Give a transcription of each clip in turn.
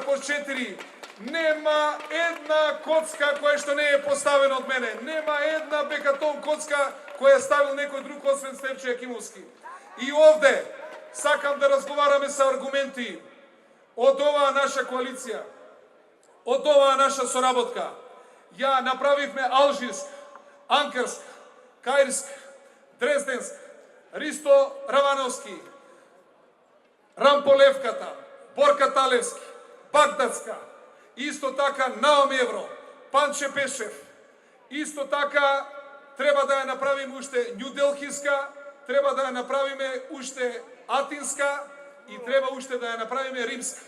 Карпош 4. Нема една коцка која што не е поставена од мене. Нема една бекатон коцка која е ставил некој друг освен Стефчо Јакимовски. И овде сакам да разговараме со аргументи од оваа наша коалиција, од оваа наша соработка. Ја направивме Алжирск, Анкарск, Каирск, Дрезденск, Ристо Равановски, Рамполевката, Борка Талевски, Багдадска, исто така Наоми Евро, Панче Пешев, исто така треба да ја направиме уште Њуделхиска, треба да ја направиме уште Атинска и треба уште да ја направиме Римска.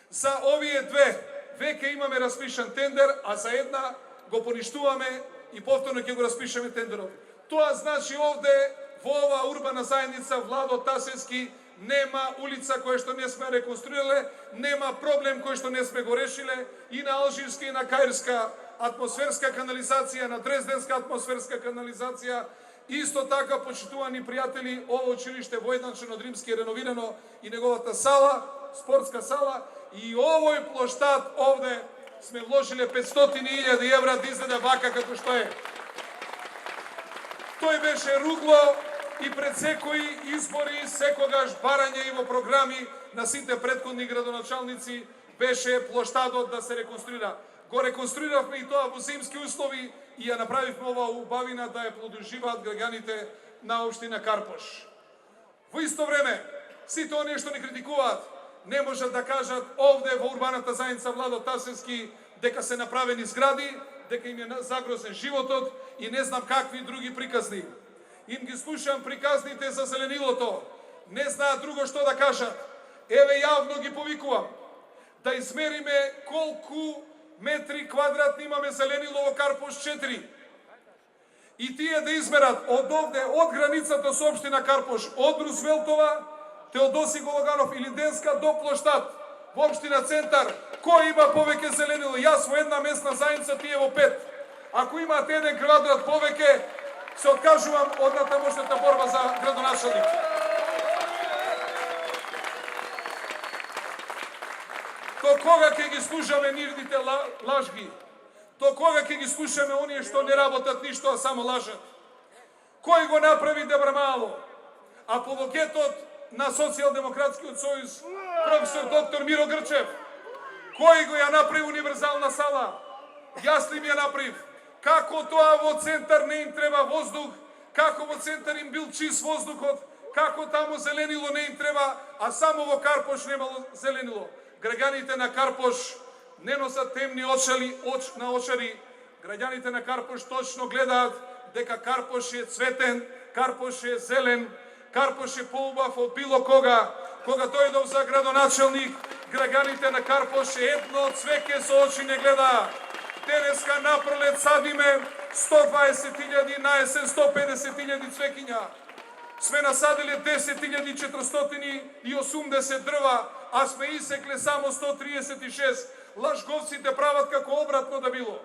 За овие две веќе имаме распишан тендер, а за една го поништуваме и повторно ќе го распишеме тендерот. Тоа значи овде во оваа урбана заедница Владо Тасевски нема улица која што не сме реконструирале, нема проблем кој што не сме го решиле и на Алжирска и на Каирска атмосферска канализација, на Дрезденска атмосферска канализација. Исто така, почитувани пријатели, ово училиште воедначен од Римски е реновирано и неговата сала, спортска сала, и овој плоштад овде сме вложиле 500.000 евра да изгледа вака како што е. Тој беше ругло и пред секои избори, секогаш барање и во програми на сите претходни градоначалници беше плоштадот да се реконструира. Го реконструиравме и тоа во зимски услови и ја направивме оваа убавина да ја продолжуваат граѓаните на општина Карпош. Во исто време, сите оние што не критикуваат, не можат да кажат овде во урбаната заедница Владо Тасевски дека се направени згради, дека им е загрозен животот и не знам какви други приказни. Им ги слушам приказните за зеленилото, не знаат друго што да кажат. Еве јавно ги повикувам да измериме колку метри квадратни имаме зеленило во Карпош 4. И тие да измерат од овде, од границата со општина Карпош, од Рузвелтова, Теодоси Гологанов или Денска до плоштад во општина Центар, кој има повеќе зеленило? Јас во една местна заедница, тие во 5. Ако имаат еден квадрат повеќе, се откажувам од натамошната борба за градоначалник. До кога ќе ги слушаме нивните лажги? До кога ќе ги слушаме оние што не работат ништо, а само лажат? Кој го направи Дебрамало? Апологетот на Социјалдемократскиот сојуз, професор доктор Миро Грчев. Кој го ја направи универзална сала? Јас ли ми ја направив? Како тоа во Центар не им треба воздух, како во Центар им бил чист воздухот, како таму зеленило не им треба, а само во Карпош немало зеленило. Граѓаните на Карпош не носат темни на очари. Граѓаните на Карпош точно гледаат дека Карпош е цветен, Карпош е зелен, Карпош е поубав од било кога. Кога дојдов за градоначалник, граѓаните на Карпош едно цвеќе со очи не гледаат. Денеска напролет садиме 120.000, на есен 150.000 цвекиња. Сме насадили 10.480 дрва, а сме исекле само 136. Лажговците прават како обратно да било.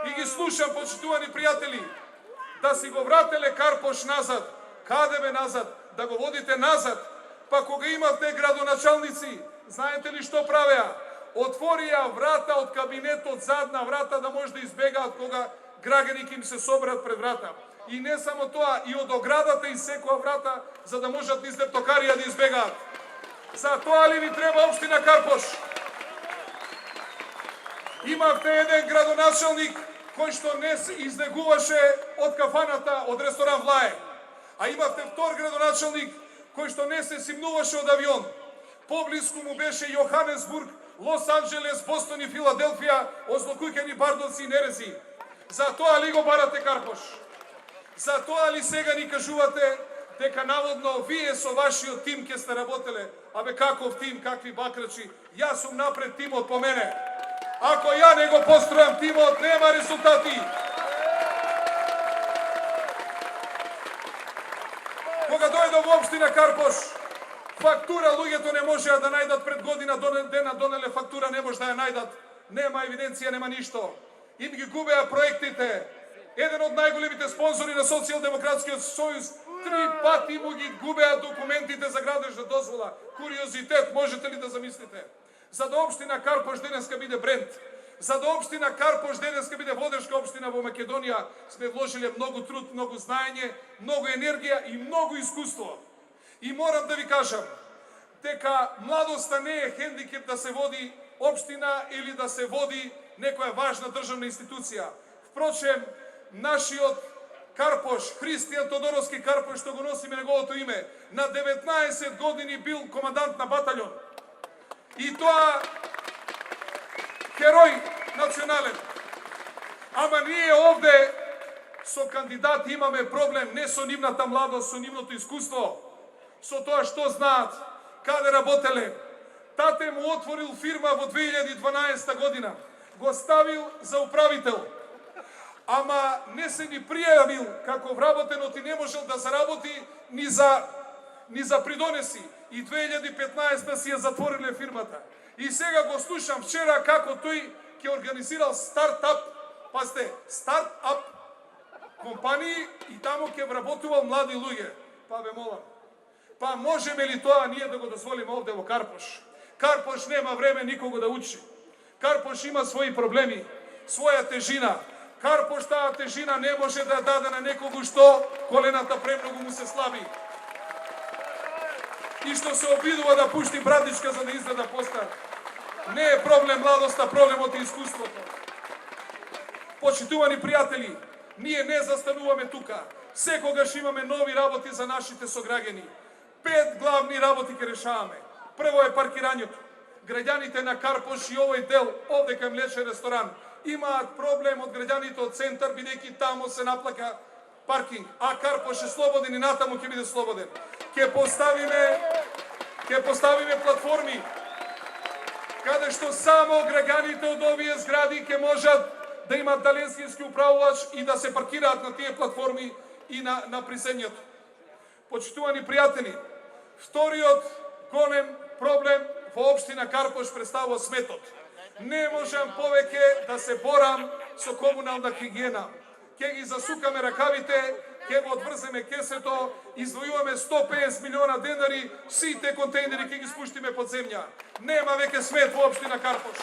И ги слушам, почитувани пријатели, да си го врателе Карпош назад. Каде бе назад? Да го водите назад. Па кога имавте градоначалници, знаете ли што правеа? Отворија врата од кабинетот, задна врата, да може да избегаат кога граѓани ќе им се соберат пред врата. И не само тоа, и од оградата и секоја врата, за да можат низ лептокарија да избегаат. За тоа ли ви треба општина Карпош? Имавте еден градоначалник кој што не се излегуваше од кафаната, од ресторан Влае. А имавте втор градоначалник кој што не се симнуваше од авион. Поблиску му беше Јоханесбург, Лос Анџелес, Бостон и Филаделфија, озлокуќени бардовци и нерези. За тоа ли го барате Карпош? За тоа ли сега ни кажувате дека наводно вие со вашиот тим ќе сте работеле? Абе каков тим, какви бакрачи? Јас сум напред, тимот по мене. Ако ја не го постројам тимот, нема резултати. Кога дојдов во општина Карпош, фактура луѓето не можеа да најдат пред година дена, донеле фактура, не може да ја најдат. Нема евиденција, нема ништо. Им ги губеа проектите. Еден од најголемите спонзори на Социјалдемократскиот сојуз 3 пати му ги губеа документите за градежна дозвола. Куриозитет, можете ли да замислите? За да општина Карпош денеска биде бренд, за да општина Карпош денеска биде водешка општина во Македонија, сме вложиле многу труд, многу знаење, многу енергија и многу искуство. И морам да ви кажам дека младоста не е хендикеп да се води општина или да се води некоја важна државна институција. Впрочем, нашиот Карпош, Христијан Тодоровски Карпош, што го носиме неговото име, на 19 години бил командант на батальон. И тоа херој национален. Ама ние овде со кандидати имаме проблем не со нивната младост, со нивното искуство, со тоа што знаат, каде работеле. Тате му отворил фирма во 2012 година, го ставил за управител, ама не се ни пријавил како вработенот и не можел да заработи ни за придонеси. И 2015 си ја затвориле фирмата. И сега го слушам вчера како тој ќе организирал стартап, пазте, стартап компании и таму ќе вработувал млади луѓе. Па ве молам, па можеме ли тоа ние да го дозволиме овде во Карпош? Карпош нема време никого да учи. Карпош има своји проблеми, своја тежина. Карпош таа тежина не може да даде на некого што колената премногу му се слаби и што се обидува да пушти братичка за да изгледа постар. Не е проблем младоста, проблемот е искуството. Почитувани пријатели, ние не застануваме тука. Секогаш имаме нови работи за нашите сограѓани. 5 главни работи ќе решаваме. Прво е паркирањето. Граѓаните на Карпош и овој дел, овде кај Млечен ресторан, имаат проблем од граѓаните од центар, бидејќи тамо се наплака паркинг, а Карпош е слободен и натаму ќе биде слободен. Ќе поставиме платформи каде што само граѓаните од овие згради ќе можат да имат даленски управувач и да се паркираат на тие платформи и на присењето. Почитувани пријатели, вториот голем проблем во општина Карпош представува сметот. Не можам повеќе да се борам со комунална хигиена. Ќе ги засукаме ракавите, ќе го одврземе кесето, издвојуваме 150 милиона денари, сите контейнери ќе ги спуштиме под земја. Нема веќе смет во општина Карпош.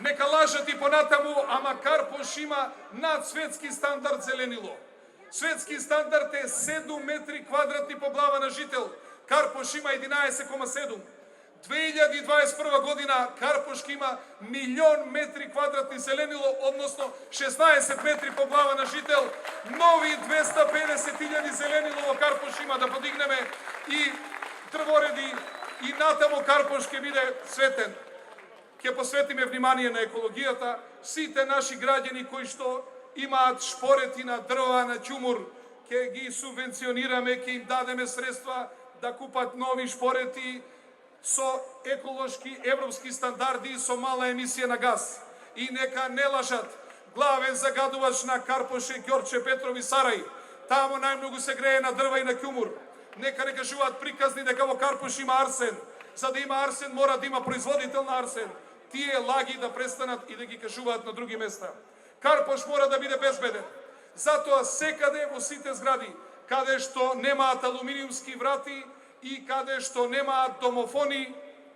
Нека лажат и понатаму, ама Карпош има надсветски стандард зеленило. Светски стандард е 7 метри квадратни по глава на жител. Карпош има 11,7. 2021 година Карпош има 1.000.000 метри квадратни зеленило, односно 16 метри по глава на жител. Нови 250.000 зеленило во Карпош има да подигнеме и дрвореди и натамо Карпош ќе биде светен. Ќе посветиме внимание на екологијата, сите наши граѓани кои што имаат шпорети на дрва, на ќумур, ќе ги субвенционираме, ќе им дадеме средства да купат нови шпорети со еколошки европски стандарди, со мала емисија на газ. И нека не лажат, главен загадувач на Карпош е Ѓорче Петров и Сарај. Тамо најмногу се грее на дрва и на ќумур. Нека не кажуваат приказни дека во Карпош има арсен. За да има арсен мора да има производител на арсен. Тие лаги да престанат и да ги кажуваат на други места. Карпош мора да биде безбеден. Затоа секаде во сите згради, каде што немаат алуминиумски врати и каде што немаат домофони,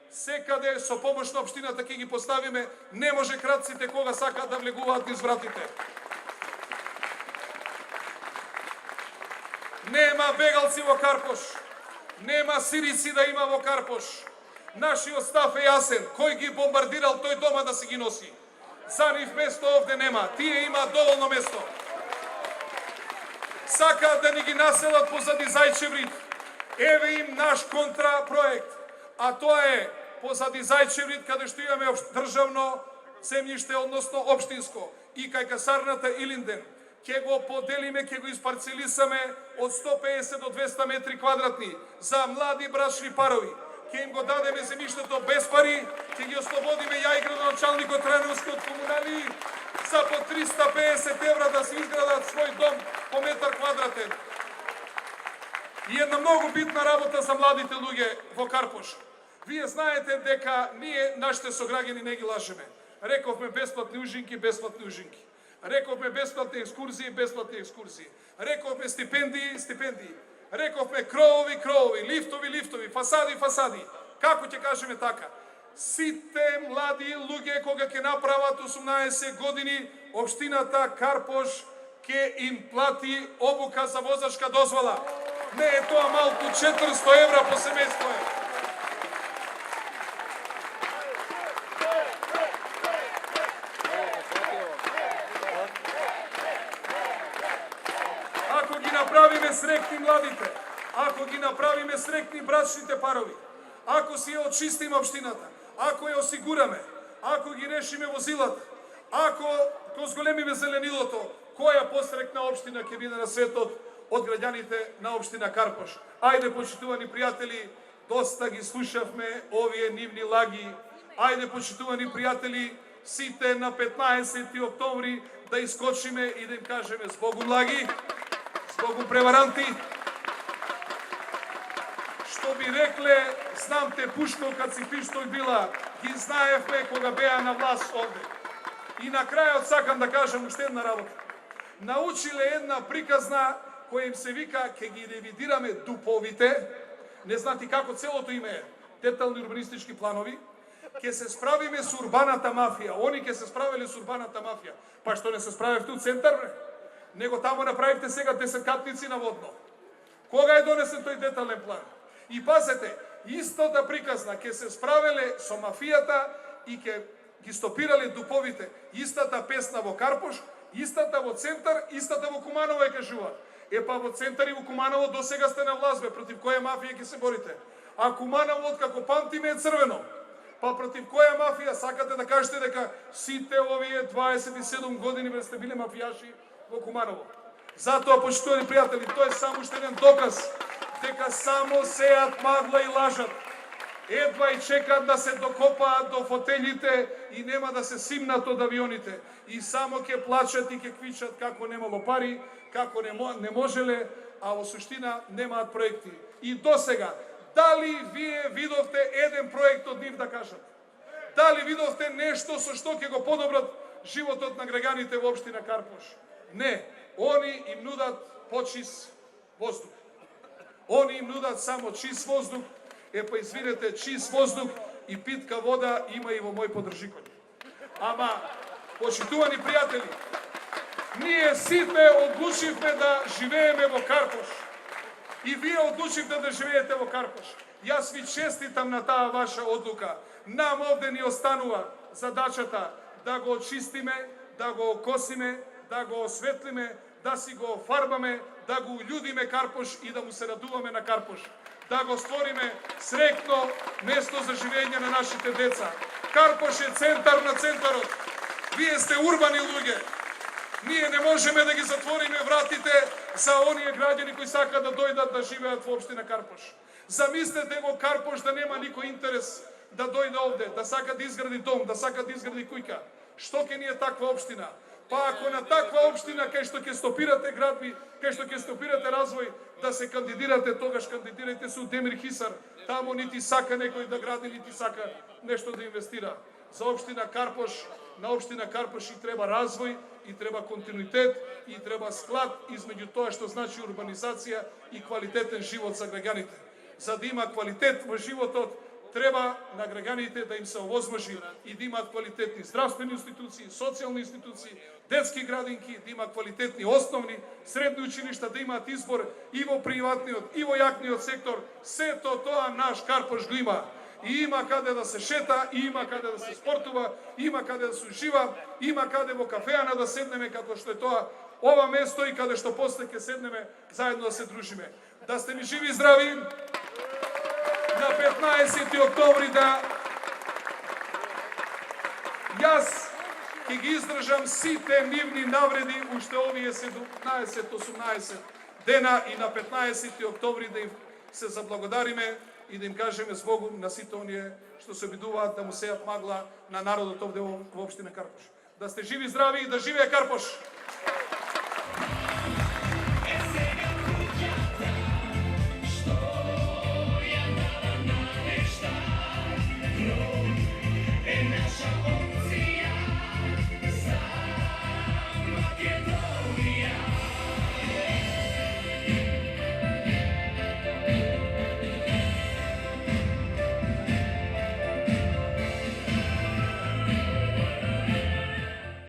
секаде со помош на општината ќе ги поставиме. Не може крадците кога сакаат да влегуваат низ вратите. Нема бегалци во Карпош. Нема сирици да има во Карпош. Нашиот став е јасен. Кој ги бомбардирал, тој дома да се ги носи. За нив место овде нема. Тие имаат доволно место. Сакаат да ни ги населат позади Зајчеврид. Еве им наш контрапроект. А тоа е позади Зајчеврид, каде што имаме државно земјиште, односно општинско, и кај касарната Илинден. Ќе го поделиме, ќе го испарцелисаме од 150 до 200 метри квадратни за млади брачни парови. Ќе им го дадеме земјиштето без пари, ќе ги ослободиме ја и градоначалникот Трановски од комунали за по 350 евра да се изградат свој дом по метар квадратен. И една многу битна работа за младите луѓе во Карпош. Вие знаете дека ние, нашите сограѓани, не ги лажеме. Рековме бесплатни ужинки, бесплатни ужинки. Рековме бесплатни екскурзии, бесплатни екскурзии. Рековме стипендии, стипендии. Рековме кровови, кровови, лифтови, лифтови, фасади, фасади. Како ќе кажеме така? Сите млади луѓе кога ќе направат 18 години, општината Карпош ќе им плати обука за возачка дозвола. Не е тоа малку, 400 евра по семејство е. Ако ги направиме срекни младите, ако ги направиме срекни брачните парови, ако си ја очистиме општината, ако ја осигураме, ако ги решиме возилата, ако го зголемиме зеленилото, која посрекна општина ќе биде на светот од граѓаните на општина Карпош? Ајде, почитувани пријатели, доста ги слушавме овие нивни лаги. Ајде, почитувани пријатели, сите на 15 октомври да искочиме и да им кажеме збогу лаги, збогу преваранти. Што би рекле, знам те пуштол кад си пиштол била, ги знаевме кога беа на власт овде. И на крајот сакам да кажам уште една работа. Научиле една приказна која им се вика ќе ги ревидираме дуповите, не знати како целото име е, детални урбанистички планови, ќе се справиме со урбаната мафија. Они ќе се справиле со урбаната мафија. Па што не се справевте у центар, бре? Него тамо направивте сега 10 катници на водно. Кога е донесен тој детален план? И пазете, истата приказна ќе се справиле со мафијата и ќе ги стопирале дуповите. Истата песна во Карпош, истата во центар, истата во Куманово ја кажуваат. Па во центар и во Куманово досега сте на власт, против која мафија ќе се борите? А Куманово, откако памтиме, е црвено. Па против која мафија сакате да кажете дека сите овие 27 години сте биле мафијаши во Куманово? Затоа, почитувани пријатели, тоа е само уште еден доказ дека само сеат магла и лажат. Едва и чекат да се докопаат до фотелите и нема да се симнат од авионите. И само ќе плачат и ќе квичат како немало пари, како не можеле, а во суштина немаат проекти. И досега, дали вие видовте еден проект од нив да кажат? Дали видовте нешто со што ќе го подобрат животот на граѓаните во општина Карпош? Не, они им нудат почист воздух. Они им нудат само чист воздух. Па извинете, чист воздух и питка вода има и во мој подржикој. Ама, почитувани пријатели, ние сите одлучивме да живееме во Карпош. И вие одлучивте да живеете во Карпош. Јас ви честитам на таа ваша одлука. Нам овде ни останува задачата да го очистиме, да го окосиме, да го осветлиме, да си го офарбаме, да го уљудиме Карпош и да му се радуваме на Карпош. Да го створиме среќно место за живење на нашите деца. Карпош е центар на центарот. Вие сте урбани луѓе. Ние не можеме да ги затвориме вратите за оние граѓани кои сакаат да дојдат да живеат во општина Карпош. Замислете го Карпош да нема никој интерес да дојде овде, да сака да изгради дом, да сака да изгради кујка. Што ќе ни е таква општина? Па ако на таква општина кај што ќе стопирате градби, кај што ќе стопирате развој, да се кандидирате, тогаш кандидирајте се у Демир Хисар. Тамо нити сака некој да гради, нити сака нешто да инвестира. За општина Карпош, на општина Карпош и треба развој, и треба континуитет, и треба склад измеѓу тоа што значи урбанизација и квалитетен живот за граѓаните. За да има квалитет во животот, треба на граѓаните да им се овозможи и да имаат квалитетни здравствени институции, социјални институции, детски градинки, да имаат квалитетни основни, средни училишта, да имаат избор и во приватниот, и во јакниот сектор. Сето тоа наш Карпош го има. И има каде да се шета, и има каде да се спортува, има каде да се ужива, има каде во кафеана да седнеме, како што е тоа ова место и каде што после ќе седнеме заедно да се дружиме. Да сте ни живи и здрави! На 15 октомври да јас ќе ги издржам сите нивни навреди уште овие 17-18 дена и на 15 октомври да им се заблагодариме и да им кажеме збогу на сите оние што се обидуваат да му сеат магла на народот овде во општина Карпош. Да сте живи и здрави и да живее Карпош!